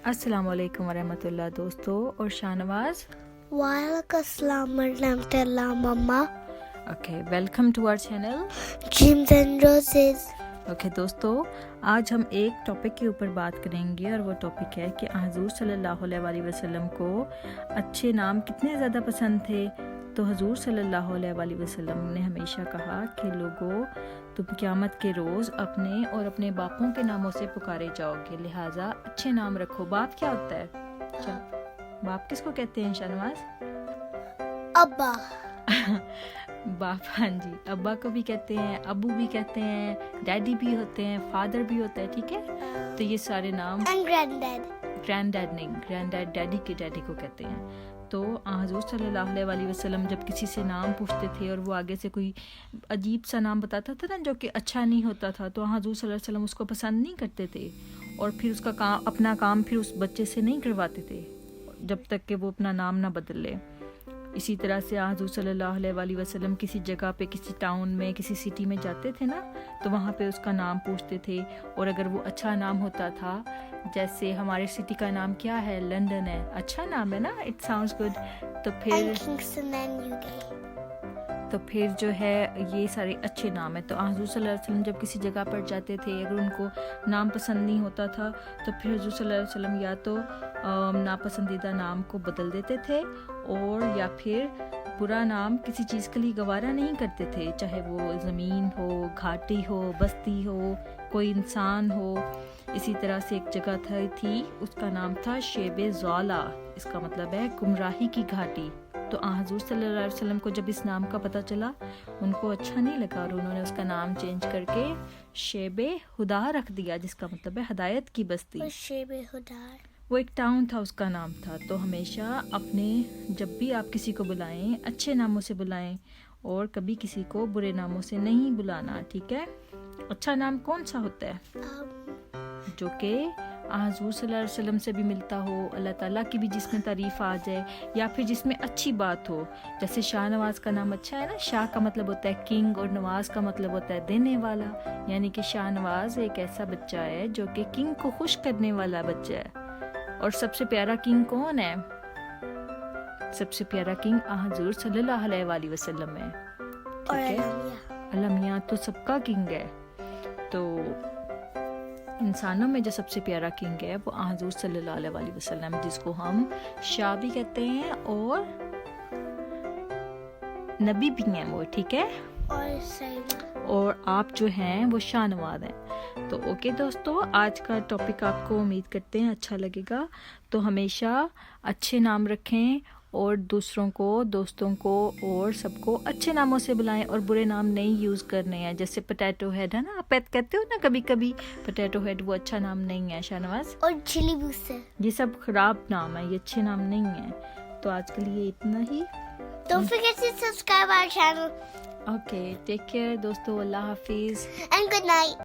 अस्सलाम वालेकुम वरहमतुल्लाह दोस्तों और शाहनवाज. वालेकुम अस्सलाम वरहमतुल्लाह मम्मा. Okay, welcome to our channel Dreams and Roses. Okay दोस्तों, आज हम एक टॉपिक के ऊपर बात करेंगे और वो टॉपिक है कि हुजूर सल्लल्लाहु अलैहि वसल्लम को अच्छे नाम कितने ज़्यादा पसंद थे. तो हुजूर सल्लल्लाहु अलैहि वसल्लम ने हमेशा कहा कि लोगों, तुम क़यामत के रोज़ अपने और अपने बापों के नामों से पुकारे जाओगे, लिहाजा अच्छे नाम रखो. बाप क्या होता है? बाप किसको कहते हैं शाहनवाज? अब्बा. बाप, हाँ जी, अब्बा को भी कहते हैं, अबू भी कहते हैं, डैडी भी होते हैं, फादर भी होता है. ठीक है, तो ये सारे नाम. And granddad. ग्रैंड नहीं, ग्रैंड डैडी के डैडी को कहते हैं. तो हुजूर सल्लल्लाहु अलैहि वसल्लम जब किसी से नाम पूछते थे और वो आगे से कोई अजीब सा नाम बताता था ना जो कि अच्छा नहीं होता था, तो हुजूर सल्लल्लाहु अलैहि वसल्लम उसको पसंद नहीं करते थे और फिर उसका काम, अपना काम फिर उस बच्चे से नहीं करवाते थे जब तक कि वो अपना नाम ना बदल ले. इसी तरह से हुजूर सल्लल्लाहु अलैहि वसल्लम किसी जगह पे, किसी टाउन में, किसी सिटी में जाते थे ना, तो वहाँ पे उसका नाम पूछते थे और अगर वो अच्छा नाम होता था, जैसे हमारे सिटी का नाम क्या है, लंदन है, अच्छा नाम है ना, इट साउंड्स गुड, तो And फिर Kingston and UK. जो है ये सारे अच्छे नाम है. तो हुजूर सल्लल्लाहु अलैहि वसल्लम जब किसी जगह पर जाते थे, अगर उनको नाम पसंद नहीं होता था तो फिर हुजूर सल्लल्लाहु अलैहि वसल्लम या तो नापसंदीदा नाम को बदल देते थे और या फिर बुरा नाम किसी चीज़ के लिए गवारा नहीं करते थे, चाहे वो ज़मीन हो, घाटी हो, बस्ती हो, कोई इंसान हो. इसी तरह से एक जगह थी, उसका नाम था शेबे ज़ौला, इसका मतलब है गुमराही की घाटी. तो हुजूर सल्लल्लाहु अलैहि वसल्लम को जब इस नाम का पता चला, उनको अच्छा नहीं लगा और उन्होंने उसका नाम चेंज करके शेबे हुदा रख दिया, जिसका मतलब है हदायत की बस्ती. और शेबे हुदार. वो एक टाउन था, उसका नाम था. तो हमेशा अपने, जब भी आप किसी को बुलाएं, अच्छे नामों से बुलाएं और कभी किसी को बुरे नामों से नहीं बुलाना. ठीक है? अच्छा नाम कौन सा होता है? जो कि हुजूर सल्लल्लाहु अलैहि वसल्लम से भी मिलता हो, अल्लाह ताला की भी जिसमें तारीफ़ आ जाए या फिर जिसमें अच्छी बात हो. जैसे शाहनवाज का नाम अच्छा है ना, शाह का मतलब होता है किंग और नवाज का मतलब होता है देने वाला, यानी कि शाहनवाज एक ऐसा बच्चा है जो कि किंग को खुश करने वाला बच्चा है. और सबसे प्यारा किंग कौन है? सबसे प्यारा किंग हुजूर सल्लल्लाहु अलैहि वसल्लम है. और ठीक है, अलमिया. अलमिया तो सबका किंग है. तो इंसानों में जो सबसे प्यारा किंग है वो हुजूर सल्लल्लाहु अलैहि वसल्लम, जिसको हम शाह भी कहते हैं और नबी भी हैं वो. ठीक है, और सैयद. और आप जो हैं वो शाहनवाज हैं. तो ओके दोस्तों, आज का टॉपिक आपको उम्मीद करते हैं अच्छा लगेगा. तो हमेशा अच्छे नाम रखें और दूसरों को, दोस्तों को और सबको अच्छे नामों से बुलाएं और बुरे नाम नहीं यूज़ करने हैं. जैसे पोटैटो हेड है ना, आप कहते हो ना कभी कभी पोटैटो हेड, वो अच्छा नाम नहीं है शाहनवाज. और चिली बूस्टर. ये सब खराब नाम है, ये अच्छे नाम नहीं है. तो आज के लिए इतना ही. Don't forget to subscribe our channel. Okay, take care दोस्तों, अल्लाह हाफिज़. And good night.